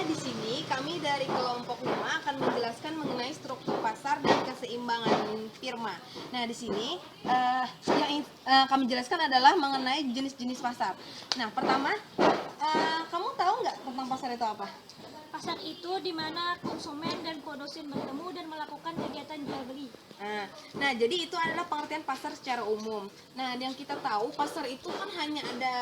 di sini kami dari kelompok 5 akan menjelaskan mengenai struktur pasar dan keseimbangan firma. Nah, di sini kami jelaskan adalah mengenai jenis-jenis pasar. Nah, pertama, kamu tahu nggak tentang pasar itu apa? Pasar itu di mana konsumen dan produsen bertemu dan melakukan kegiatan jual beli. Nah, jadi itu adalah pengertian pasar secara umum. Nah, yang kita tahu pasar itu kan hanya ada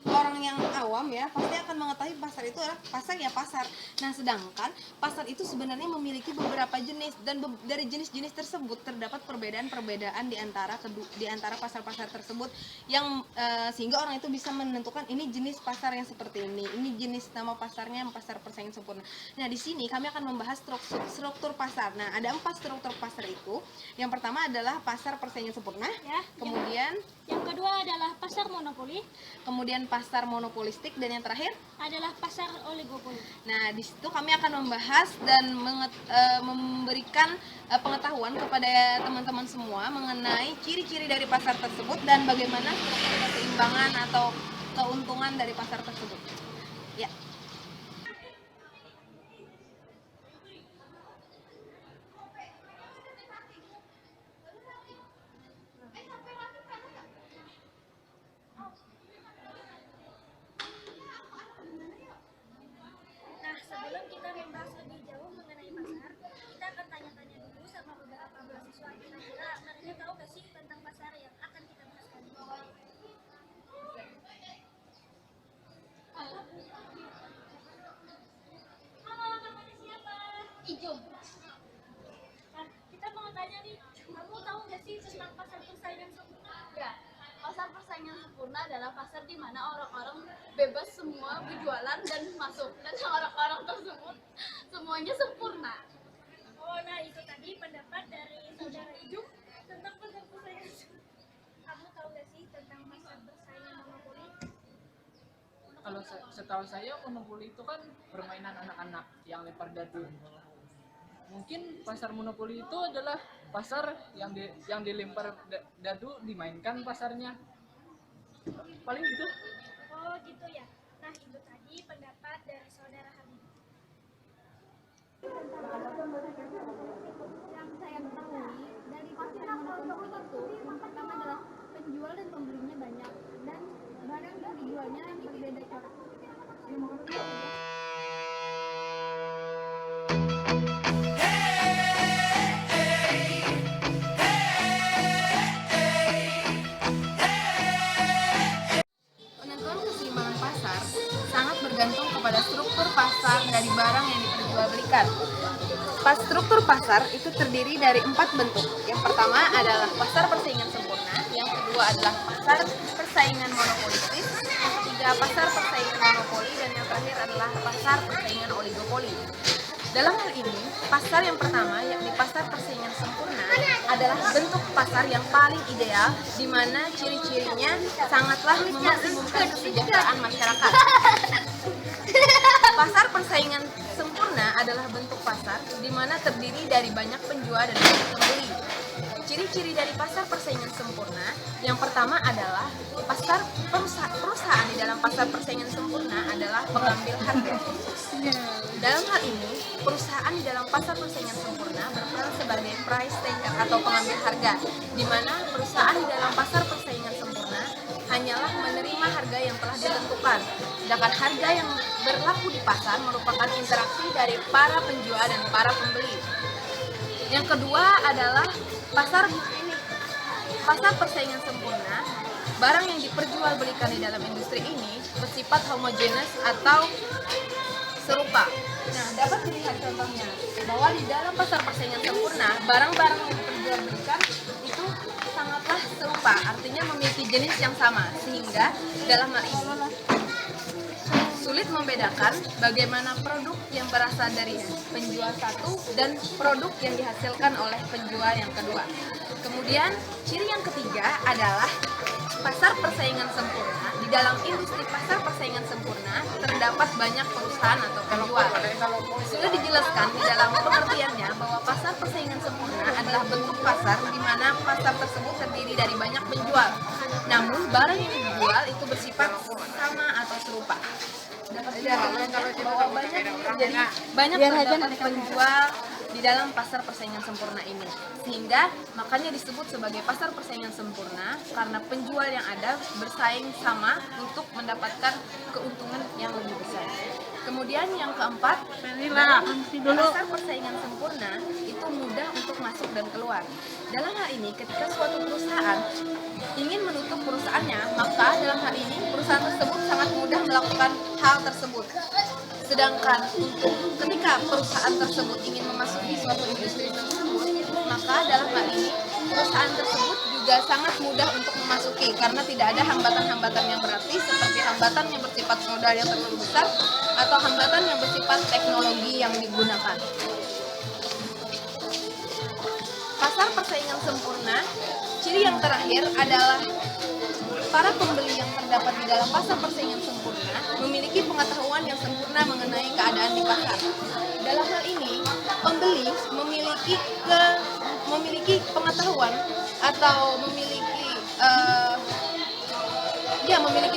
orang yang awam ya pasti akan mengetahui pasar itu adalah pasar ya pasar. Nah, sedangkan pasar itu sebenarnya memiliki beberapa jenis dan dari jenis-jenis tersebut terdapat perbedaan-perbedaan di antara pasar-pasar tersebut yang sehingga orang itu bisa menentukan ini jenis pasar yang seperti ini jenis nama pasarnya pasar persaingan sempurna. Nah, di sini kami akan membahas struktur pasar. Nah, ada 4 struktur pasar itu. Yang pertama adalah pasar persaingan sempurna, Ya. kemudian Yang kedua adalah pasar monopoli, kemudian pasar monopolistik, dan yang terakhir adalah pasar oligopoli. Nah, di situ kami akan membahas dan memberikan pengetahuan kepada teman-teman semua mengenai ciri-ciri dari pasar tersebut dan bagaimana struktur keseimbangan atau keuntungan dari pasar tersebut. Ya. Nah, sebelum kita membahas lebih jauh mengenai pasar, kita akan tanya-tanya dulu sama beberapa mahasiswa. Kira-kira mereka tahu gak sih tentang pasar yang akan kita bahas kali ini? Halo, namanya siapa? Ijo. Nah, kita mau tanya nih, kamu tahu gak sih tentang pasar persaingan sempurna? Ya, pasar persaingan sempurna adalah pasar di mana orang-orang bebas semua berjualan dan masuk, dan orang-orang tersebut semuanya sempurna. Oh, nah itu tadi pendapat dari saudara Ijung tentang pasar persaingan sempurna. Kamu tahu gak sih tentang pasar persaingan monopoli? Kalau setahu saya monopoli itu kan permainan anak-anak yang lempar dadu. Mungkin pasar monopoli itu adalah pasar yang dilempar dadu dimainkan pasarnya. Paling gitu. Oh gitu ya. Nah itu tadi pendapat dari saudara Habib. Yang saya ketahui dari pasar monopoli itu yang pertama adalah penjual dan pembelinya banyak dan barang yang dijualnya berbeda corak. Penentuan keseimbangan pasar sangat bergantung kepada struktur pasar dari barang yang diperjualbelikan. Struktur pasar itu terdiri dari 4 bentuk. Yang pertama adalah pasar persaingan sempurna, yang kedua adalah pasar persaingan monopolistis, yang ketiga pasar persaingan monopoli, dan yang terakhir adalah pasar persaingan oligopoli. Dalam hal ini, pasar yang pertama yakni pasar persaingan sempurna adalah bentuk pasar yang paling ideal di mana ciri-cirinya sangatlah memaksimumkan kesejahteraan masyarakat. Pasar persaingan sempurna adalah bentuk pasar di mana terdiri dari banyak penjual dan banyak pembeli. Ciri-ciri dari pasar persaingan sempurna yang pertama adalah perusahaan di dalam pasar persaingan sempurna adalah pengambil harga. Dalam hal ini, perusahaan di dalam pasar persaingan sempurna berperan sebagai price taker atau pengambil harga, di mana perusahaan di dalam pasar persaingan sempurna hanyalah menerima harga yang telah ditentukan, sedangkan harga yang berlaku di pasar merupakan interaksi dari para penjual dan para pembeli. Yang kedua adalah pasar persaingan sempurna. Barang yang diperjualbelikan di dalam industri ini bersifat homogenes atau serupa. Nah, dapat dilihat contohnya bahwa di dalam pasar persaingan sempurna, barang-barang yang diperjualbelikan itu sangatlah serupa, artinya memiliki jenis yang sama, sehingga dalam hal ini sulit membedakan bagaimana produk yang berasal dari penjual satu dan produk yang dihasilkan oleh penjual yang kedua. Kemudian, ciri yang ketiga adalah pasar persaingan sempurna. Di dalam industri pasar persaingan sempurna terdapat banyak perusahaan atau penjual. Sudah dijelaskan di dalam pengertiannya bahwa pasar persaingan sempurna adalah bentuk pasar di mana pasar tersebut terdiri dari banyak penjual. Namun barang yang dijual itu bersifat sama atau serupa. serupa. Bahwa banyak terdapat penjual di dalam pasar persaingan sempurna ini, sehingga makanya disebut sebagai pasar persaingan sempurna karena penjual yang ada bersaing sama untuk mendapatkan keuntungan yang lebih besar. Kemudian yang keempat, pasar persaingan sempurna itu mudah untuk masuk dan keluar. Dalam hal ini, ketika suatu perusahaan ingin menutup perusahaannya, maka dalam hal ini perusahaan tersebut sangat mudah melakukan hal tersebut. Sedangkan untuk ketika perusahaan tersebut ingin memasuki suatu industri tersebut, maka dalam hal ini perusahaan tersebut juga sangat mudah untuk memasuki karena tidak ada hambatan-hambatan yang berarti seperti hambatan yang bersifat modal yang terlalu besar atau hambatan yang bersifat teknologi yang digunakan. Pasar persaingan sempurna, ciri yang terakhir adalah para pembeli yang terdapat di dalam pasar persaingan sempurna memiliki pengetahuan yang sempurna mengenai keadaan di pasar. Dalam hal ini, pembeli memiliki pengetahuan atau memiliki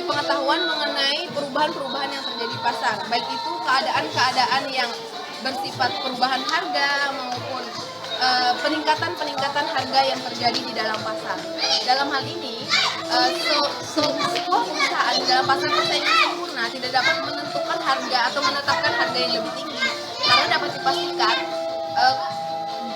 pengetahuan mengenai perubahan-perubahan yang terjadi di pasar, baik itu keadaan-keadaan yang bersifat perubahan harga maupun peningkatan harga yang terjadi di dalam pasar. Dalam hal ini, sebuah perusahaan di dalam pasar persaingan sempurna tidak dapat menentukan harga atau menetapkan harga yang lebih tinggi karena dapat dipastikan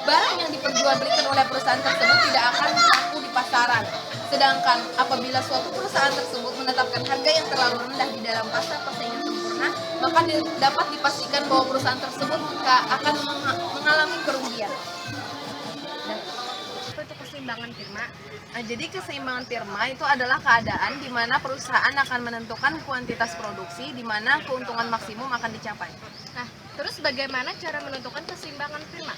barang yang diperjualbelikan oleh perusahaan tersebut tidak akan laku di pasaran. Sedangkan apabila suatu perusahaan tersebut menetapkan harga yang terlalu rendah di dalam pasar persaingan sempurna, maka dapat dipastikan bahwa perusahaan tersebut akan mengalami kerugian. Untuk keseimbangan firma, Jadi keseimbangan firma itu adalah keadaan di mana perusahaan akan menentukan kuantitas produksi di mana keuntungan maksimum akan dicapai. nah terus bagaimana cara menentukan keseimbangan firma?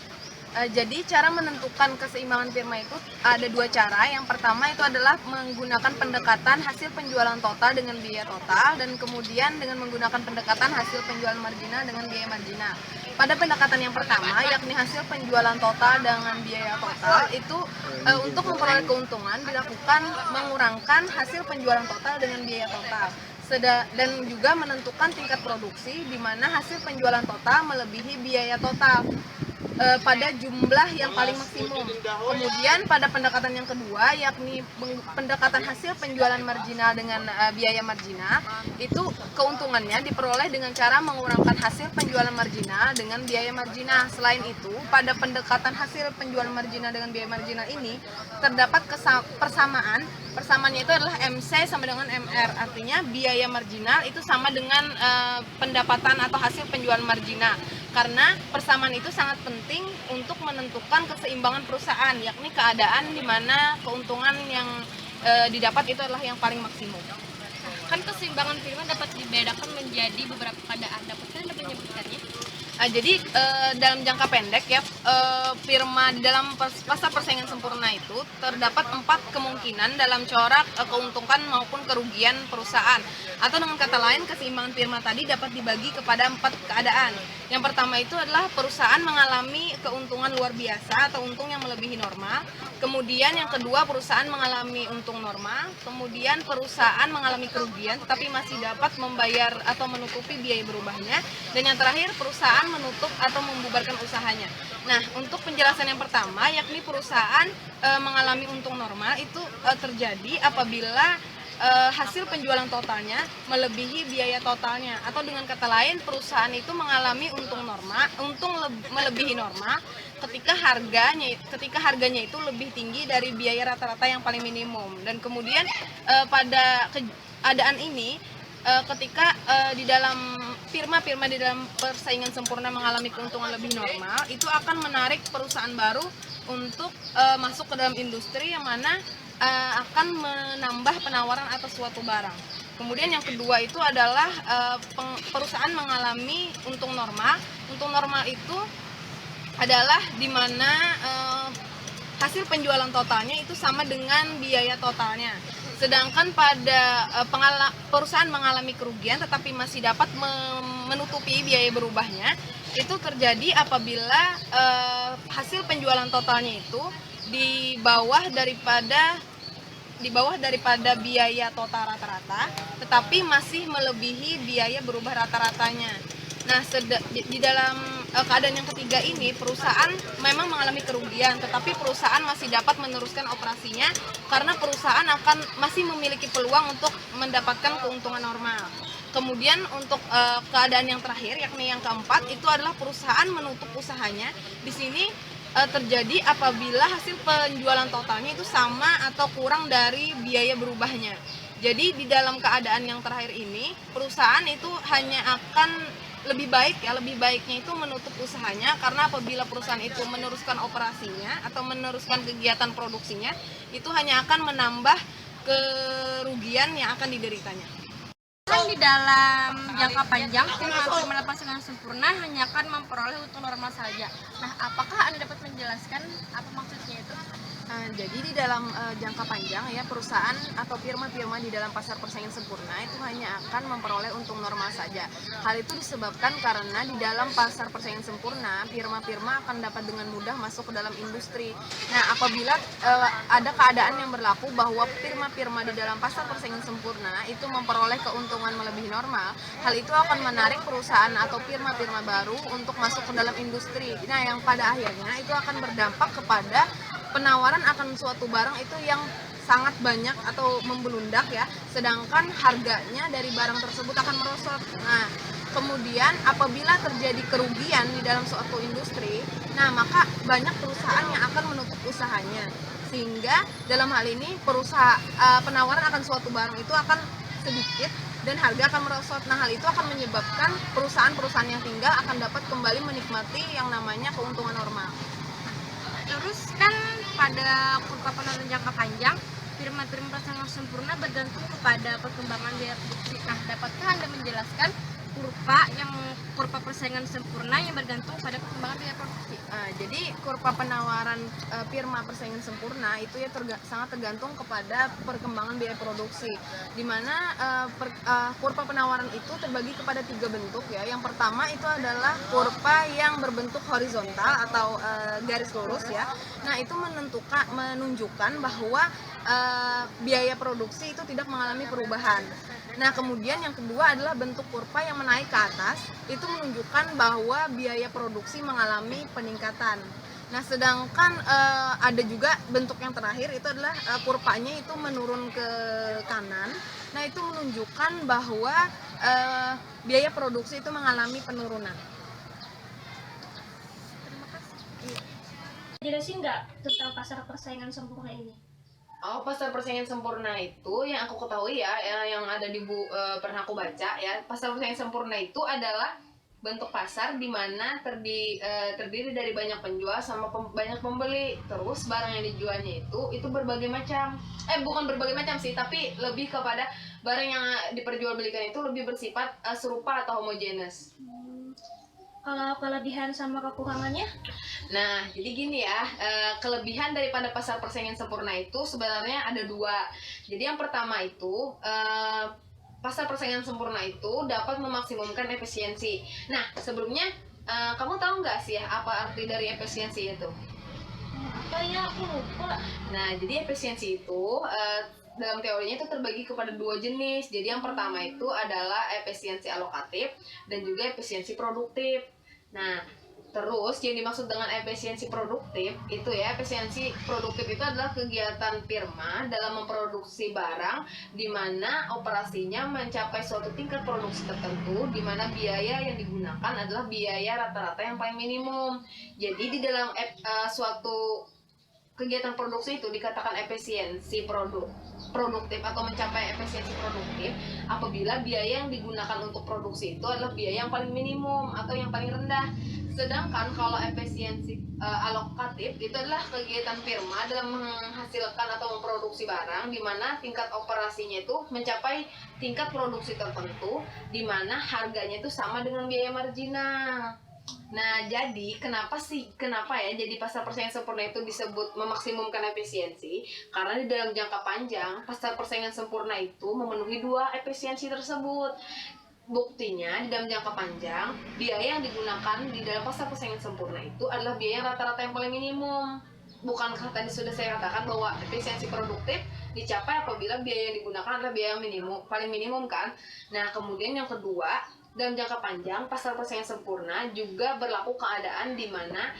Jadi cara menentukan keseimbangan firma itu ada dua cara. Yang pertama itu adalah menggunakan pendekatan hasil penjualan total dengan biaya total, dan kemudian dengan menggunakan pendekatan hasil penjualan marginal dengan biaya marginal. Pada pendekatan yang pertama, yakni hasil penjualan total dengan biaya total, itu untuk memperoleh keuntungan dilakukan mengurangkan hasil penjualan total dengan biaya total. Dan juga menentukan tingkat produksi di mana hasil penjualan total melebihi biaya total pada jumlah yang paling maksimum. Kemudian pada pendekatan yang kedua, yakni pendekatan hasil penjualan marginal dengan biaya marginal, itu keuntungannya diperoleh dengan cara mengurangkan hasil penjualan marginal dengan biaya marginal. Selain itu, pada pendekatan hasil penjualan marginal dengan biaya marginal ini terdapat persamaan. Persamaannya itu adalah MC sama dengan MR, artinya biaya marginal itu sama dengan pendapatan atau hasil penjualan marginal. Karena persamaan itu sangat penting untuk menentukan keseimbangan perusahaan, yakni keadaan di mana keuntungan yang didapat itu adalah yang paling maksimum. Kan keseimbangan firma dapat dibedakan menjadi beberapa keadaan. Dapatkah Anda menyebutkannya? Jadi dalam jangka pendek ya, firma di dalam pasar persaingan sempurna itu terdapat 4 kemungkinan dalam corak keuntungan maupun kerugian perusahaan. Atau dengan kata lain, keseimbangan firma tadi dapat dibagi kepada 4 keadaan. Yang pertama itu adalah perusahaan mengalami keuntungan luar biasa atau untung yang melebihi normal. Kemudian yang kedua, perusahaan mengalami untung normal. Kemudian perusahaan mengalami kerugian tetapi masih dapat membayar atau menutupi biaya berubahnya. Dan yang terakhir, perusahaan menutup atau membubarkan usahanya. Nah, untuk penjelasan yang pertama, yakni perusahaan mengalami untung normal itu terjadi apabila hasil penjualan totalnya melebihi biaya totalnya, atau dengan kata lain perusahaan itu mengalami untung melebihi normal ketika harganya itu lebih tinggi dari biaya rata-rata yang paling minimum. Dan kemudian pada keadaan ini ketika di dalam firma-firma di dalam persaingan sempurna mengalami keuntungan lebih normal, itu akan menarik perusahaan baru untuk masuk ke dalam industri yang mana akan menambah penawaran atas suatu barang. Kemudian yang kedua itu adalah perusahaan mengalami untung normal. Untung normal itu adalah di mana hasil penjualan totalnya itu sama dengan biaya totalnya. Sedangkan pada perusahaan mengalami kerugian tetapi masih dapat menutupi biaya berubahnya, itu terjadi apabila hasil penjualan totalnya itu di bawah daripada di bawah daripada biaya total rata-rata, tetapi masih melebihi biaya berubah rata-ratanya. Nah, di dalam keadaan yang ketiga ini, perusahaan memang mengalami kerugian, tetapi perusahaan masih dapat meneruskan operasinya karena perusahaan akan masih memiliki peluang untuk mendapatkan keuntungan normal. Kemudian untuk keadaan yang terakhir, yakni yang keempat, itu adalah perusahaan menutup usahanya. Di sini terjadi apabila hasil penjualan totalnya itu sama atau kurang dari biaya berubahnya. Jadi di dalam keadaan yang terakhir ini, perusahaan itu hanya akan lebih baiknya itu menutup usahanya, karena apabila perusahaan itu meneruskan operasinya atau meneruskan kegiatan produksinya, itu hanya akan menambah kerugian yang akan dideritanya. Kan di dalam jangka panjang, firma lepas dengan sempurna hanya akan memperoleh untung normal saja. Nah, apakah Anda dapat menjelaskan apa maksudnya itu? Jadi di dalam jangka panjang ya, perusahaan atau firma-firma di dalam pasar persaingan sempurna itu hanya akan memperoleh untung normal saja. Hal itu disebabkan karena di dalam pasar persaingan sempurna, firma-firma akan dapat dengan mudah masuk ke dalam industri. Nah, apabila ada keadaan yang berlaku bahwa firma-firma di dalam pasar persaingan sempurna itu memperoleh keuntungan melebihi normal, hal itu akan menarik perusahaan atau firma-firma baru untuk masuk ke dalam industri. Nah, yang pada akhirnya itu akan berdampak kepada penawaran akan suatu barang itu yang sangat banyak atau membelundak ya, sedangkan harganya dari barang tersebut akan merosot. Nah, kemudian apabila terjadi kerugian di dalam suatu industri, nah maka banyak perusahaan yang akan menutup usahanya, sehingga dalam hal ini penawaran akan suatu barang itu akan sedikit dan harga akan merosot. Nah, hal itu akan menyebabkan perusahaan-perusahaan yang tinggal akan dapat kembali menikmati yang namanya keuntungan normal. Terus kan pada kurva penurunan jangka panjang, firma-firma persaingan sempurna bergantung kepada perkembangan biaya produksi. Nah, dapatkah Anda menjelaskan kurva persaingan sempurna yang bergantung pada perkembangan biaya produksi? Jadi kurva penawaran firma persaingan sempurna itu ya sangat tergantung kepada perkembangan biaya produksi, di mana kurva penawaran itu terbagi kepada 3 bentuk ya. Yang pertama itu adalah kurva yang berbentuk horizontal atau garis lurus ya. Nah, itu menunjukkan bahwa biaya produksi itu tidak mengalami perubahan. Nah, kemudian yang kedua adalah bentuk kurva yang menaik ke atas, itu menunjukkan bahwa biaya produksi mengalami peningkatan. Nah, sedangkan ada juga bentuk yang terakhir itu adalah kurvanya itu menurun ke kanan. Nah, itu menunjukkan bahwa biaya produksi itu mengalami penurunan. Jelasin nggak tentang pasar persaingan sempurna ini? Pasar persaingan sempurna itu yang aku ketahui ya, yang ada di pernah aku baca ya, pasar persaingan sempurna itu adalah bentuk pasar di mana terdiri dari banyak penjual sama banyak pembeli. Terus barang yang dijualnya itu berbagai macam. Bukan berbagai macam sih, tapi lebih kepada barang yang diperjualbelikan itu lebih bersifat serupa atau homogenes. Kalau kelebihan sama kekurangannya? Nah, jadi gini ya, kelebihan daripada pasar persaingan sempurna itu sebenarnya ada 2. Jadi yang pertama itu, pasar persaingan sempurna itu dapat memaksimumkan efisiensi. Nah, sebelumnya kamu tahu nggak sih ya apa arti dari efisiensi itu? Apa ya, aku lupa. Nah, jadi efisiensi itu dalam teorinya itu terbagi kepada 2 jenis. Jadi yang pertama itu adalah efisiensi alokatif dan juga efisiensi produktif. Nah, terus yang dimaksud dengan efisiensi produktif itu ya, efisiensi produktif itu adalah kegiatan firma dalam memproduksi barang di mana operasinya mencapai suatu tingkat produksi tertentu, di mana biaya yang digunakan adalah biaya rata-rata yang paling minimum. Jadi di dalam suatu kegiatan produksi itu dikatakan efisiensi produktif atau mencapai efisiensi produktif apabila biaya yang digunakan untuk produksi itu adalah biaya yang paling minimum atau yang paling rendah. Sedangkan kalau efisiensi alokatif itu adalah kegiatan firma dalam menghasilkan atau memproduksi barang di mana tingkat operasinya itu mencapai tingkat produksi tertentu di mana harganya itu sama dengan biaya marginal. Nah, jadi kenapa ya jadi pasar persaingan sempurna itu disebut memaksimumkan efisiensi? Karena di dalam jangka panjang pasar persaingan sempurna itu memenuhi 2 efisiensi tersebut. Buktinya di dalam jangka panjang biaya yang digunakan di dalam pasar persaingan sempurna itu adalah biaya rata-rata yang paling minimum. Bukankah tadi sudah saya katakan bahwa efisiensi produktif dicapai apabila biaya yang digunakan adalah biaya yang paling minimum kan. Nah, kemudian yang kedua, dalam jangka panjang pasar persaingan sempurna juga berlaku keadaan di mana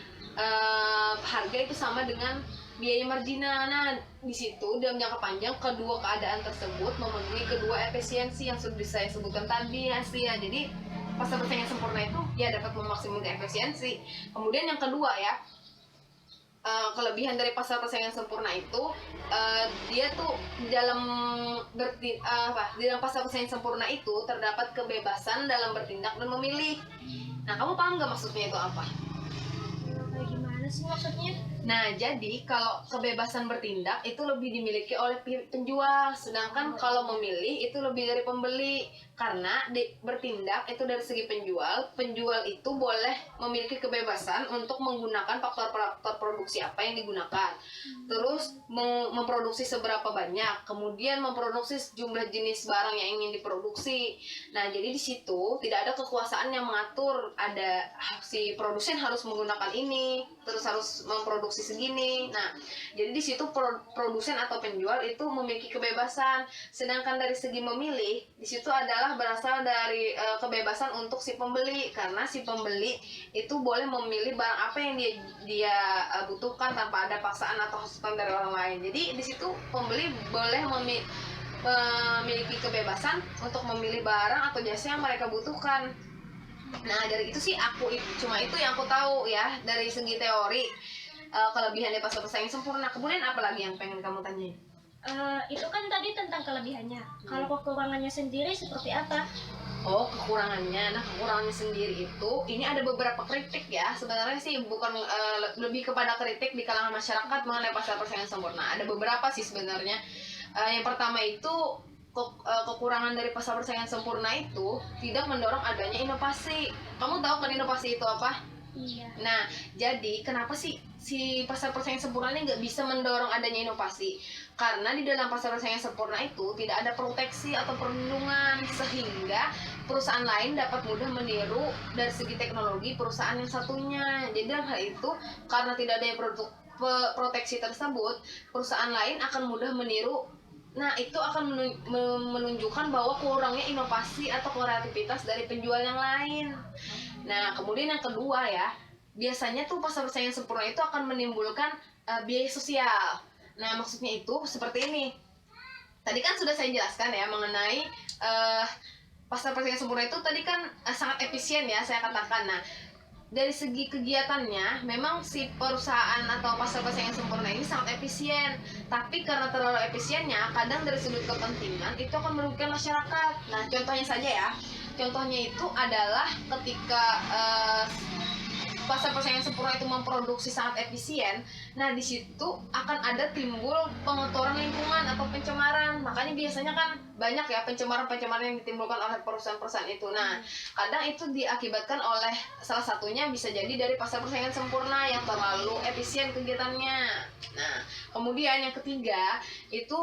harga itu sama dengan biaya marginal. Nah, di situ dalam jangka panjang kedua keadaan tersebut memenuhi kedua efisiensi yang sudah saya sebutkan tadi ya. Jadi pasar persaingan sempurna itu ya dapat memaksimumkan efisiensi. Kemudian yang kedua ya, kelebihan dari pasar persaingan sempurna itu dia tuh di dalam di dalam pasar persaingan sempurna itu terdapat kebebasan dalam bertindak dan memilih. Nah, kamu paham nggak maksudnya itu apa? Kayak gimana sih maksudnya? Nah, jadi kalau kebebasan bertindak itu lebih dimiliki oleh penjual, sedangkan kalau memilih itu lebih dari pembeli. Karena bertindak itu dari segi penjual itu boleh memiliki kebebasan untuk menggunakan faktor-faktor produksi apa yang digunakan. Terus memproduksi seberapa banyak, kemudian memproduksi jumlah jenis barang yang ingin diproduksi. Nah, jadi di situ tidak ada kekuasaan yang mengatur, ada si produsen harus menggunakan ini, terus harus memproduksi segini. Nah, jadi di situ produsen atau penjual itu memiliki kebebasan. Sedangkan dari segi memilih, di situ adalah berasal dari kebebasan untuk si pembeli, karena si pembeli itu boleh memilih barang apa yang dia butuhkan tanpa ada paksaan atau hasutan dari orang lain. Jadi di situ pembeli boleh memiliki kebebasan untuk memilih barang atau jasa yang mereka butuhkan. Nah, dari itu sih cuma itu yang aku tahu ya dari segi teori kelebihan dari pasar persaingan sempurna. Kemudian apa lagi yang pengen kamu tanyain? Itu kan tadi tentang kelebihannya. Kalau kekurangannya sendiri seperti apa? Oh, kekurangannya. Nah, kekurangannya sendiri itu, ini ada beberapa kritik ya. Sebenarnya sih bukan lebih kepada kritik di kalangan masyarakat mengenai pasar persaingan sempurna. Ada beberapa sih sebenarnya. Yang pertama itu kekurangan dari pasar persaingan sempurna itu tidak mendorong adanya inovasi. Kamu tahu kan inovasi itu apa? Iya. Nah, jadi kenapa sih si pasar persaingan sempurna ini nggak bisa mendorong adanya inovasi? Karena di dalam pasar persaingan sempurna itu tidak ada proteksi atau perlindungan, sehingga perusahaan lain dapat mudah meniru dari segi teknologi perusahaan yang satunya. Jadi dalam hal itu, karena tidak ada proteksi tersebut, perusahaan lain akan mudah meniru. Nah, itu akan menunjukkan bahwa kurangnya inovasi atau kreativitas dari penjual yang lain. Nah, kemudian yang kedua ya, biasanya tuh pasar persaingan sempurna itu akan menimbulkan biaya sosial. Nah, maksudnya itu seperti ini. Tadi kan sudah saya jelaskan ya mengenai pasar persaingan sempurna itu tadi kan sangat efisien ya saya katakan. Nah, dari segi kegiatannya memang si perusahaan atau pasar persaingan sempurna ini sangat efisien, tapi karena terlalu efisiennya kadang dari sudut kepentingan itu akan merugikan masyarakat. Nah, contohnya saja ya, contohnya itu adalah ketika pasar persaingan sempurna itu memproduksi sangat efisien, nah di situ akan ada timbul pengotoran lingkungan atau pencemaran. Makanya biasanya kan banyak ya pencemaran yang ditimbulkan oleh perusahaan-perusahaan itu. Nah, kadang itu diakibatkan oleh salah satunya bisa jadi dari pasar persaingan sempurna yang terlalu efisien kegiatannya. Nah, kemudian yang ketiga itu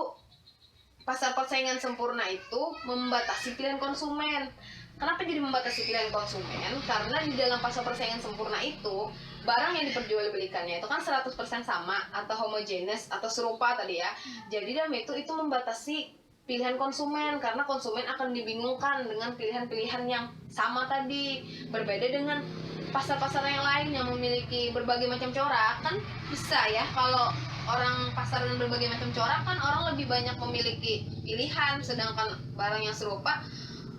pasar persaingan sempurna itu membatasi pilihan konsumen. Kenapa jadi membatasi pilihan konsumen? Karena di dalam pasar persaingan sempurna itu, barang yang diperjualbelikannya itu kan 100% sama atau homogenes atau serupa tadi ya. Jadi dalam itu membatasi pilihan konsumen, karena konsumen akan dibingungkan dengan pilihan-pilihan yang sama tadi. Berbeda dengan pasar-pasar yang lain yang memiliki berbagai macam corak, kan bisa ya kalau orang pasar dengan berbagai macam corak kan orang lebih banyak memiliki pilihan, sedangkan barang yang serupa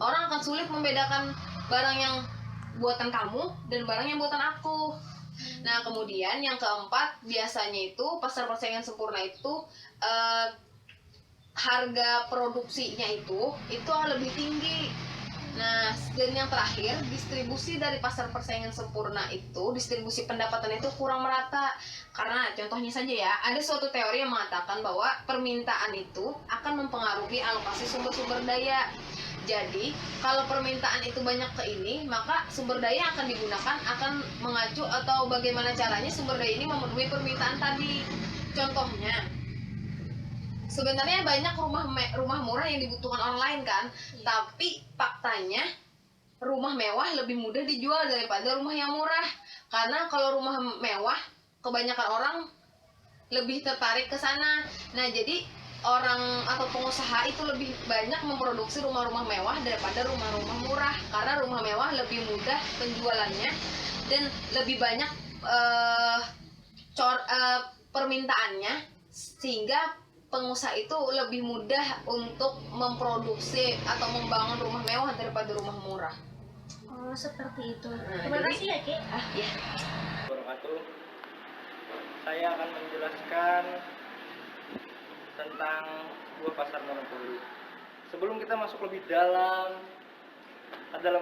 orang akan sulit membedakan barang yang buatan kamu dan barang yang buatan aku. Nah, kemudian yang keempat, biasanya itu pasar persaingan sempurna itu harga produksinya itu lebih tinggi. Nah, dan yang terakhir, distribusi dari pasar persaingan sempurna itu, distribusi pendapatan itu kurang merata. Karena contohnya saja ya, ada suatu teori yang mengatakan bahwa permintaan itu akan mempengaruhi alokasi sumber-sumber daya. Jadi, kalau permintaan itu banyak ke ini, maka sumber daya yang akan digunakan akan mengacu atau bagaimana caranya sumber daya ini memenuhi permintaan tadi. Contohnya, sebenarnya banyak rumah murah yang dibutuhkan orang lain kan, tapi faktanya rumah mewah lebih mudah dijual daripada rumah yang murah. Karena kalau rumah mewah, kebanyakan orang lebih tertarik ke sana. Nah, jadi orang atau pengusaha itu lebih banyak memproduksi rumah-rumah mewah daripada rumah-rumah murah, karena rumah mewah lebih mudah penjualannya dan lebih banyak permintaannya, sehingga pengusaha itu lebih mudah untuk memproduksi atau membangun rumah mewah daripada rumah murah. Oh, seperti itu. Terima kasih ya, Ki. Ya. Wabarakatuh. Saya akan menjelaskan tentang sebuah pasar monopoli. Sebelum kita masuk lebih dalam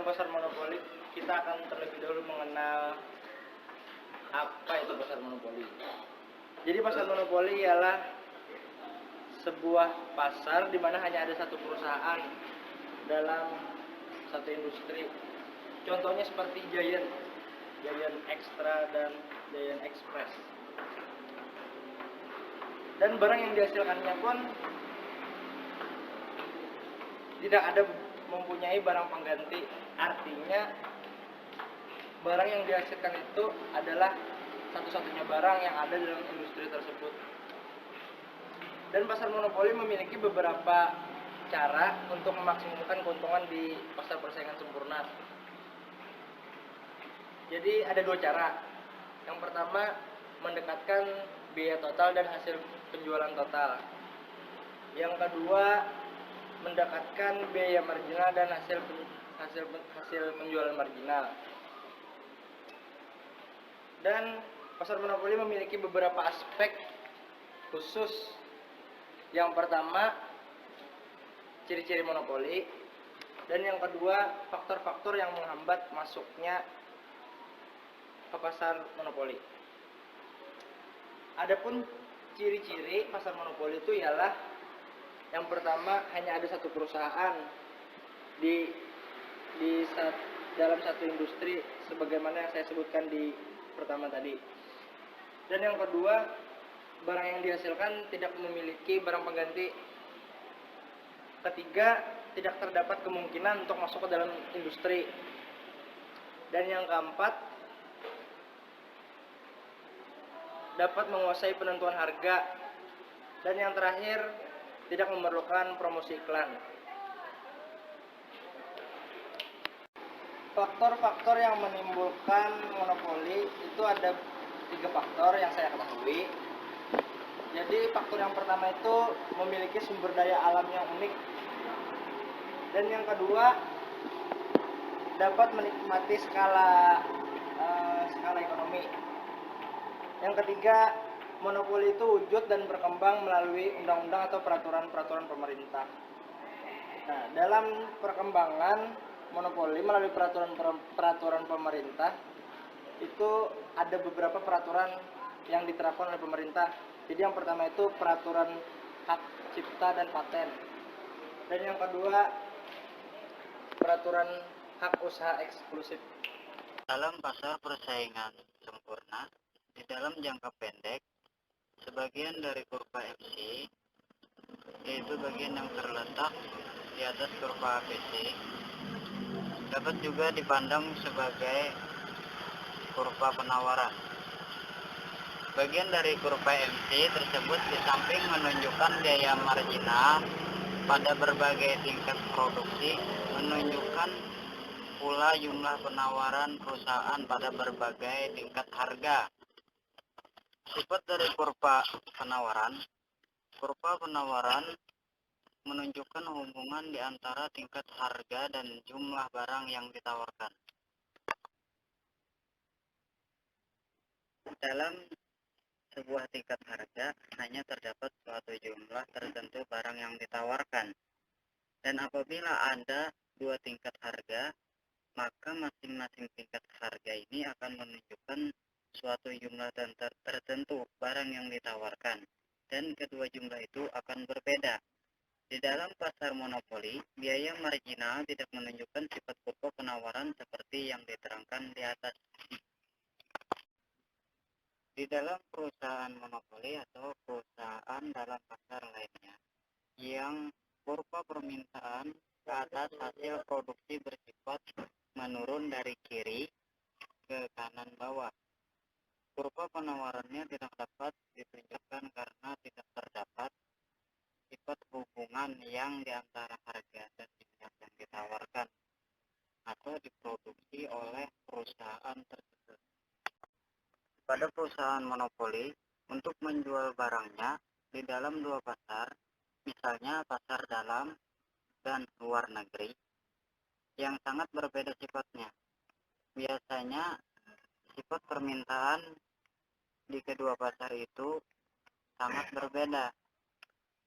pasar monopoli, kita akan terlebih dahulu mengenal apa itu pasar monopoli. Jadi pasar monopoli ialah sebuah pasar di mana hanya ada satu perusahaan dalam satu industri. Contohnya seperti Giant Extra dan Giant Express. Dan barang yang dihasilkannya pun tidak ada mempunyai barang pengganti. Artinya barang yang dihasilkan itu adalah satu-satunya barang yang ada dalam industri tersebut. Dan pasar monopoli memiliki beberapa cara untuk memaksimalkan keuntungan di pasar persaingan sempurna. Jadi ada dua cara. Yang pertama, mendekatkan biaya total dan hasil penjualan total. Yang kedua, mendekatkan biaya marginal dan hasil penjualan marginal. Dan pasar monopoli memiliki beberapa aspek khusus. Yang pertama, ciri-ciri monopoli, dan yang kedua, faktor-faktor yang menghambat masuknya ke pasar monopoli. Adapun ciri-ciri pasar monopoli itu ialah yang pertama, hanya ada satu perusahaan dalam satu industri sebagaimana yang saya sebutkan di pertama tadi. Dan yang kedua, barang yang dihasilkan tidak memiliki barang pengganti. Ketiga, tidak terdapat kemungkinan untuk masuk ke dalam industri. Dan yang keempat, dapat menguasai penentuan harga. Dan yang terakhir, tidak memerlukan promosi iklan. Faktor-faktor yang menimbulkan monopoli itu ada 3 faktor yang saya ketahui. Jadi faktor yang pertama itu memiliki sumber daya alam yang unik. Dan yang kedua, dapat menikmati skala ekonomi. Yang ketiga, monopoli itu wujud dan berkembang melalui undang-undang atau peraturan-peraturan pemerintah. Nah, dalam perkembangan monopoli melalui peraturan pemerintah itu ada beberapa peraturan yang diterapkan oleh pemerintah. Jadi yang pertama itu peraturan hak cipta dan paten. Dan yang kedua, peraturan hak usaha eksklusif. Dalam pasar persaingan sempurna, di dalam jangka pendek, sebagian dari kurva FC, yaitu bagian yang terletak di atas kurva ABC, dapat juga dipandang sebagai kurva penawaran. Bagian dari kurva MC tersebut di samping menunjukkan biaya marginal pada berbagai tingkat produksi, menunjukkan pula jumlah penawaran perusahaan pada berbagai tingkat harga. Sifat dari kurva penawaran menunjukkan hubungan di antara tingkat harga dan jumlah barang yang ditawarkan. Dalam sebuah tingkat harga hanya terdapat suatu jumlah tertentu barang yang ditawarkan. Dan apabila ada 2 tingkat harga, maka masing-masing tingkat harga ini akan menunjukkan suatu jumlah tertentu barang yang ditawarkan, dan kedua jumlah itu akan berbeda. Di dalam pasar monopoli, biaya marginal tidak menunjukkan sifat kurva penawaran seperti yang diterangkan di atas. Di dalam perusahaan monopoli atau perusahaan dalam pasar lainnya, yang kurva permintaan ke atas hasil produksi bersifat menurun dari kiri ke kanan bawah. Kurva penawarannya tidak dapat ditunjukkan karena tidak terdapat sifat hubungan yang di antara harga dan tingkat yang ditawarkan atau diproduksi oleh perusahaan tersebut. Pada perusahaan monopoli, untuk menjual barangnya di dalam dua pasar, misalnya pasar dalam dan luar negeri, yang sangat berbeda sifatnya. Biasanya sifat permintaan di kedua pasar itu sangat berbeda.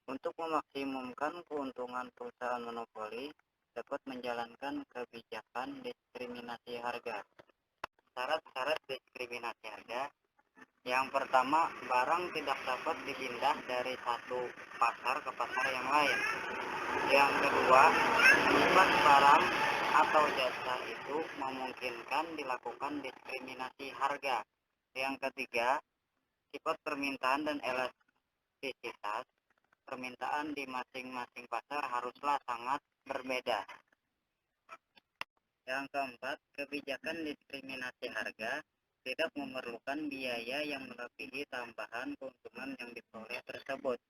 Untuk memaksimumkan keuntungan perusahaan monopoli dapat menjalankan kebijakan diskriminasi harga. Syarat-syarat diskriminasi harga. Yang pertama, barang tidak dapat dipindah dari satu pasar ke pasar yang lain. Yang kedua, sifat barang atau jasa itu memungkinkan dilakukan diskriminasi harga. Yang ketiga, sifat permintaan dan elastisitas permintaan di masing-masing pasar haruslah sangat berbeda. Yang keempat, kebijakan diskriminasi harga tidak memerlukan biaya yang melebihi tambahan keuntungan yang diperoleh tersebut.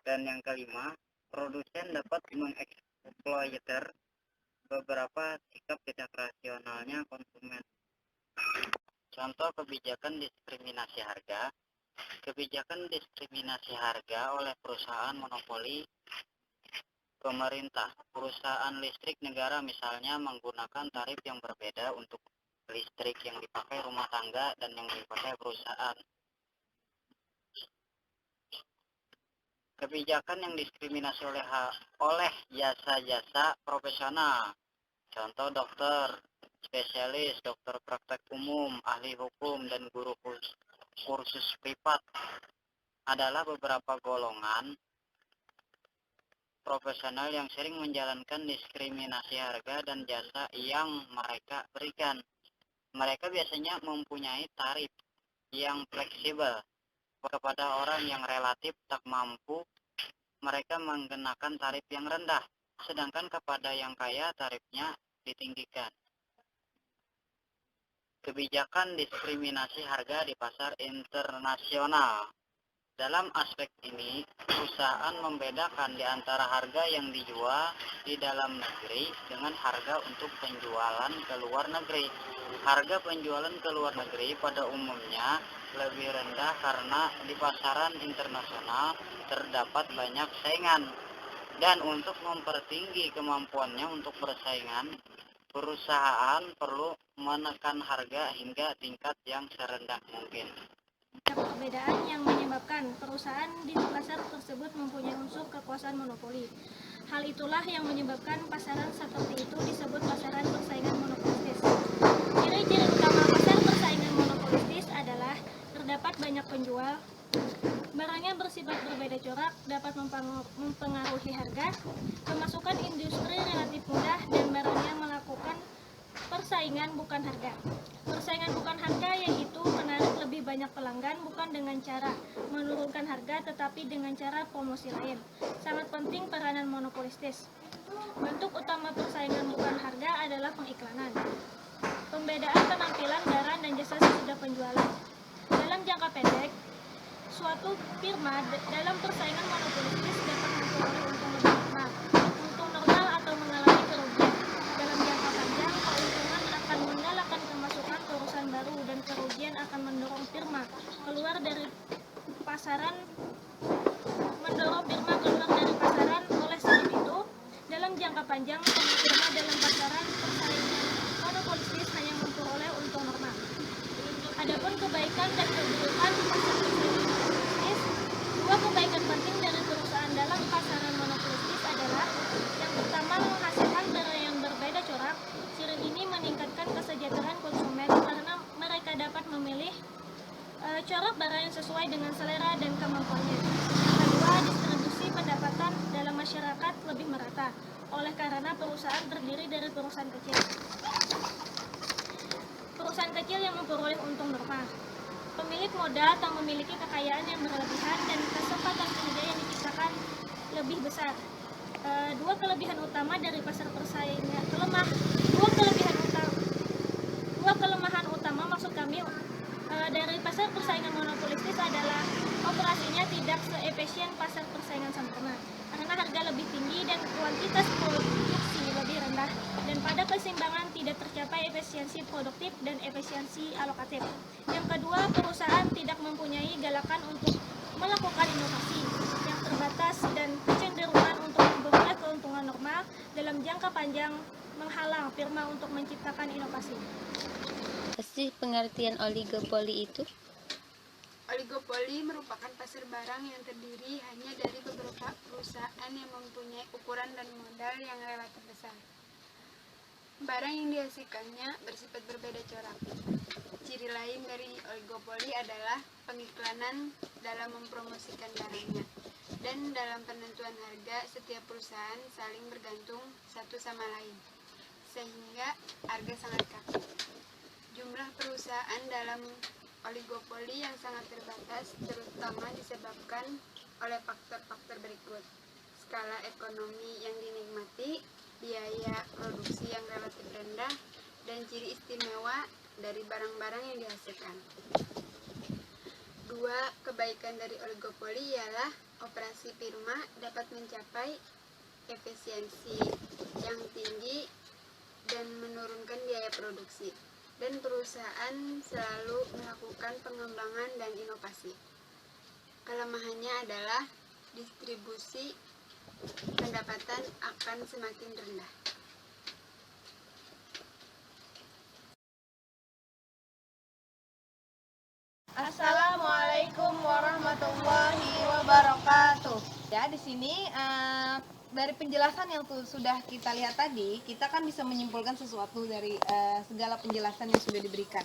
Dan yang kelima, produsen dapat mengeksploiter beberapa sikap tidak rasionalnya konsumen. Contoh kebijakan diskriminasi harga. Kebijakan diskriminasi harga oleh perusahaan monopoli pemerintah. Perusahaan listrik negara misalnya menggunakan tarif yang berbeda untuk listrik yang dipakai rumah tangga dan yang dipakai perusahaan. Kebijakan yang diskriminasi oleh jasa-jasa profesional. Contoh dokter, spesialis, dokter praktek umum, ahli hukum, dan guru kursus privat adalah beberapa golongan profesional yang sering menjalankan diskriminasi harga dan jasa yang mereka berikan. Mereka biasanya mempunyai tarif yang fleksibel. Kepada orang yang relatif tak mampu, mereka menggunakan tarif yang rendah, sedangkan kepada yang kaya tarifnya ditinggikan. Kebijakan diskriminasi harga di pasar internasional. Dalam aspek ini, perusahaan membedakan di antara harga yang dijual di dalam negeri dengan harga untuk penjualan ke luar negeri. Harga penjualan ke luar negeri pada umumnya lebih rendah karena di pasaran internasional terdapat banyak saingan. Dan untuk mempertinggi kemampuannya untuk bersaingan, perusahaan perlu menekan harga hingga tingkat yang serendah mungkin. Perbedaan yang menyebabkan perusahaan di pasar tersebut mempunyai unsur kekuasaan monopoli. Hal itulah yang menyebabkan pasaran seperti itu disebut pasaran persaingan monopolistis. Ciri-ciri utama pasar persaingan monopolistis adalah terdapat banyak penjual, barangnya bersifat berbeda corak, dapat mempengaruhi harga, pemasukan industri relatif mudah, dan barangnya melakukan persaingan bukan harga. Persaingan bukan harga yaitu menarik lebih banyak pelanggan bukan dengan cara menurunkan harga tetapi dengan cara promosi lain. Sangat penting peranan monopolistis. Bentuk utama persaingan bukan harga adalah pengiklanan. Pembedaan penampilan barang dan jasa sesudah penjualan. Dalam jangka pendek, suatu firma dalam persaingan monopolistis dapat memperoleh untung lebih normal. Untung normal atau mengalami kerugian. Dalam jangka panjang, keuntungan akan menggalakkan kemasukan perusahaan baru dan kerugian akan mendorong firma keluar dari pasaran. Oleh sebab itu, dalam jangka panjang, firma dalam pasaran persaingan monopolistis hanya memperoleh untung normal. Adapun kebaikan dan keburukan pasar persaingan monopolistis, dua kebaikan penting dari perusahaan dalam pasaran monopolistis adalah yang pertama menghasilkan barang yang berbeda corak. Ciri ini meningkatkan kesejahteraan konsumen karena mereka dapat memilih corak barang yang sesuai dengan selera dan kemampuannya. Yang kedua, distribusi pendapatan dalam masyarakat lebih merata oleh karena perusahaan terdiri dari perusahaan kecil. Perusahaan kecil yang memperoleh untung normal. Pemilik modal tak memiliki kekayaan yang berlebihan dan kesempatan kerja yang diciptakan lebih besar. Dua kelemahan utama dari pasar persaingan dari pasar persaingan monopolistis adalah operasinya tidak seefisien pasar persaingan sempurna. kuantitas produksi lebih rendah, dan pada keseimbangan tidak tercapai efisiensi produktif dan efisiensi alokatif. Yang kedua, perusahaan tidak mempunyai galakan untuk melakukan inovasi yang terbatas dan kecenderungan untuk memperoleh keuntungan normal dalam jangka panjang menghalang firma untuk menciptakan inovasi. Apa sih pengertian oligopoli itu? Oligopoli merupakan pasar barang yang terdiri hanya dari beberapa perusahaan yang mempunyai ukuran dan modal yang relatif besar. Barang yang dihasilkannya bersifat berbeda corak. Ciri lain dari oligopoli adalah pengiklanan dalam mempromosikan barangnya, dan dalam penentuan harga setiap perusahaan saling bergantung satu sama lain, sehingga harga sangat kaku. Jumlah perusahaan dalam oligopoli yang sangat terbatas terutama disebabkan oleh faktor-faktor berikut: skala ekonomi yang dinikmati, biaya produksi yang relatif rendah, dan ciri istimewa dari barang-barang yang dihasilkan. Dua kebaikan dari oligopoli ialah operasi firma dapat mencapai efisiensi yang tinggi dan menurunkan biaya produksi, dan perusahaan selalu melakukan pengembangan dan inovasi. Kelemahannya adalah distribusi pendapatan akan semakin rendah. Assalamualaikum warahmatullahi wabarakatuh. Ya, di sini dari penjelasan yang sudah kita lihat tadi, kita kan bisa menyimpulkan sesuatu dari segala penjelasan yang sudah diberikan.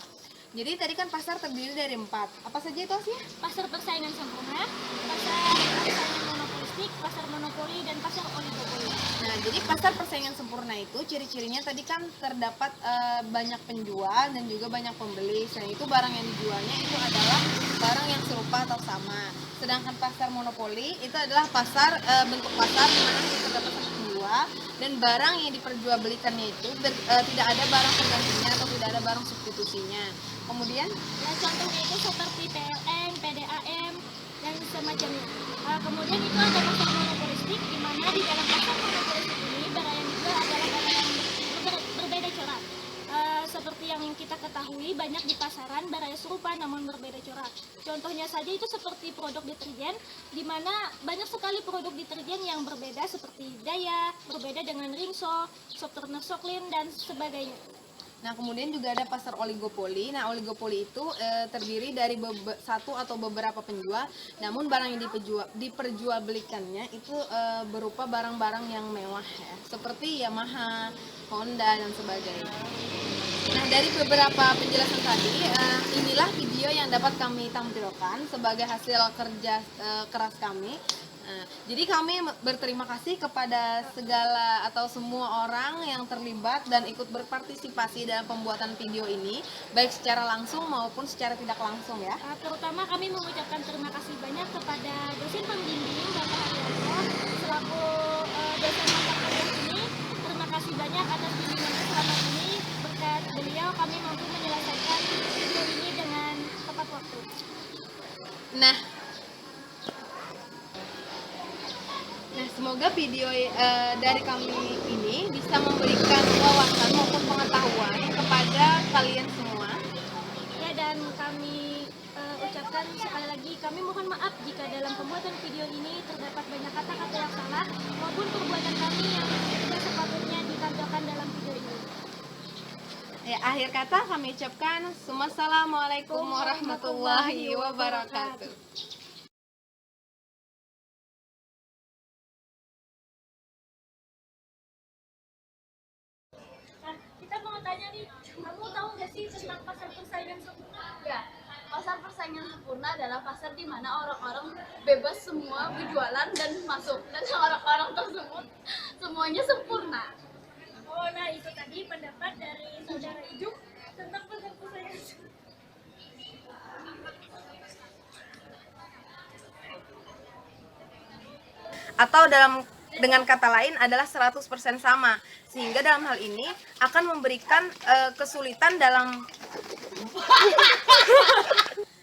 Jadi tadi kan pasar terdiri dari 4. Apa saja itu sih? Pasar persaingan sempurna, pasar persaingan monopolistik, pasar monopoli, dan pasar oligopoli. Nah, jadi pasar persaingan sempurna itu ciri-cirinya tadi kan terdapat banyak penjual dan juga banyak pembeli. Selain itu barang yang dijualnya itu adalah barang yang serupa atau sama. Sedangkan pasar monopoli itu adalah pasar bentuk pasar di mana terdapat satu penjual dan barang yang diperjualbelikannya itu tidak ada barang penggantinya atau tidak ada barang substitusinya. Kemudian, Nah, contohnya itu seperti PLN, PDAM, dan semacamnya. Kemudian itu ada pasar monopolistik, di mana di dalam pasar monopolistik ini barang yang dijual adalah barang yang berbeda corak. Seperti yang kita ketahui, banyak di pasaran barang yang serupa namun berbeda corak. Contohnya saja itu seperti produk deterjen, di mana banyak sekali produk deterjen yang berbeda seperti Daya, berbeda dengan Rinso, Softener Soklin, dan sebagainya. nah kemudian juga ada pasar oligopoli. Nah, oligopoli itu terdiri dari satu atau beberapa penjual, namun barang yang diperjualbelikannya itu berupa barang-barang yang mewah ya, seperti Yamaha, Honda, dan sebagainya. Nah, dari beberapa penjelasan tadi, inilah video yang dapat kami tampilkan sebagai hasil kerja keras kami. Jadi kami berterima kasih kepada segala atau semua orang yang terlibat dan ikut berpartisipasi dalam pembuatan video ini, baik secara langsung maupun secara tidak langsung ya. Terutama kami mengucapkan terima kasih banyak kepada dosen pembimbing Bapak Haryanto selaku dosen mata kuliah ini. Terima kasih banyak atas bimbingannya selama ini. Berkat beliau kami mampu menyelesaikan video ini dengan tepat waktu. Nah, semoga video dari kami ini bisa memberikan wawasan maupun pengetahuan kepada kalian semua. Ya, dan kami ucapkan sekali lagi kami mohon maaf jika dalam pembuatan video ini terdapat banyak kata-kata yang salah maupun perbuatan kami yang tidak sepatutnya ditampilkan dalam video ini. Ya, akhir kata kami ucapkan Assalamualaikum warahmatullahi wabarakatuh. Nah, kita mau tanya nih, kamu tahu nggak sih tentang pasar persaingan sempurna? Ya, pasar persaingan sempurna adalah pasar di mana orang-orang bebas semua berjualan dan masuk, dan orang-orang tersebut semuanya sempurna. Oh, nah itu tadi pendapat dari saudara Ijuk tentang pasar persaingan sempurna. Atau dengan kata lain adalah 100% sama, sehingga dalam hal ini akan memberikan kesulitan dalam